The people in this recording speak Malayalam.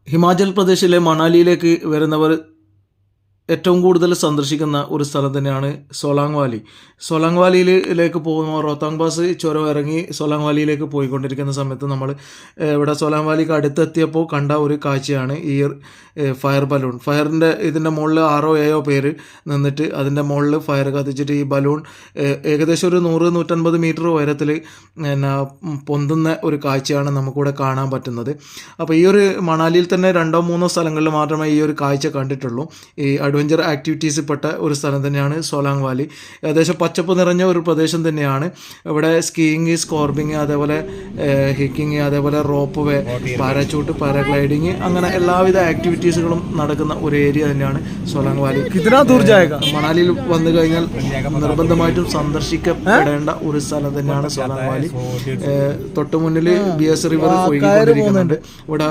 ഹിമാചൽ പ്രദേശിലെ മണാലിയിലേക്ക് വരുന്നവർ ഏറ്റവും കൂടുതൽ സന്ദർശിക്കുന്ന ഒരു സ്ഥലം തന്നെയാണ് സോലാങ് വാലി. സോലാങ് വാലിയിലേക്ക് പോകുമ്പോൾ റോത്താങ് പാസ് ചുരം ഇറങ്ങി സോലാങ് വാലിയിലേക്ക് പോയിക്കൊണ്ടിരിക്കുന്ന സമയത്ത് നമ്മൾ ഇവിടെ സോലാങ് വാലിക്ക് അടുത്തെത്തിയപ്പോൾ കണ്ട ഒരു കാഴ്ചയാണ് ഈ ഫയർ ബലൂൺ. ഫയറിൻ്റെ ഇതിൻ്റെ മുകളിൽ 6-7 പേര് നിന്നിട്ട് അതിൻ്റെ മുകളിൽ ഫയർ കത്തിച്ചിട്ട് ഈ ബലൂൺ ഏകദേശം ഒരു 100-150 മീറ്റർ ഉയരത്തിൽ പൊന്തുന്ന ഒരു കാഴ്ചയാണ് നമുക്കിവിടെ കാണാൻ പറ്റുന്നത്. അപ്പോൾ ഈ ഒരു മണാലിയിൽ തന്നെ 2-3 സ്ഥലങ്ങളിൽ മാത്രമേ ഈ ഒരു കാഴ്ച കണ്ടിട്ടുള്ളൂ. ഈ അഡ്വഞ്ചർ ആക്ടിവിറ്റീസിൽ പെട്ട ഒരു സ്ഥലം തന്നെയാണ് സോലാങ് വാലി. ഏകദേശം പച്ചപ്പ് നിറഞ്ഞ ഒരു പ്രദേശം തന്നെയാണ്. ഇവിടെ സ്കീയിങ്, സ്കോർബിങ്, അതേപോലെ ഹിക്കിങ്, അതേപോലെ റോപ്പ് വേ, പാരാച്ചൂട്ട്, പാരാഗ്ലൈഡിങ്, അങ്ങനെ എല്ലാവിധ ആക്ടിവിറ്റീസുകളും നടക്കുന്ന ഒരു ഏരിയ തന്നെയാണ് സോലാങ് വാലി. മണാലിയിൽ വന്നു കഴിഞ്ഞാൽ നിർബന്ധമായിട്ടും സന്ദർശിക്കപ്പെടേണ്ട ഒരു സ്ഥലം തന്നെയാണ് സോലാങ് വാലി. തൊട്ടു മുന്നിൽ ബിയസ് റിവർ ഒഴുകിക്കൊണ്ടിരിക്കുന്നുണ്ട്. ഇവിടെ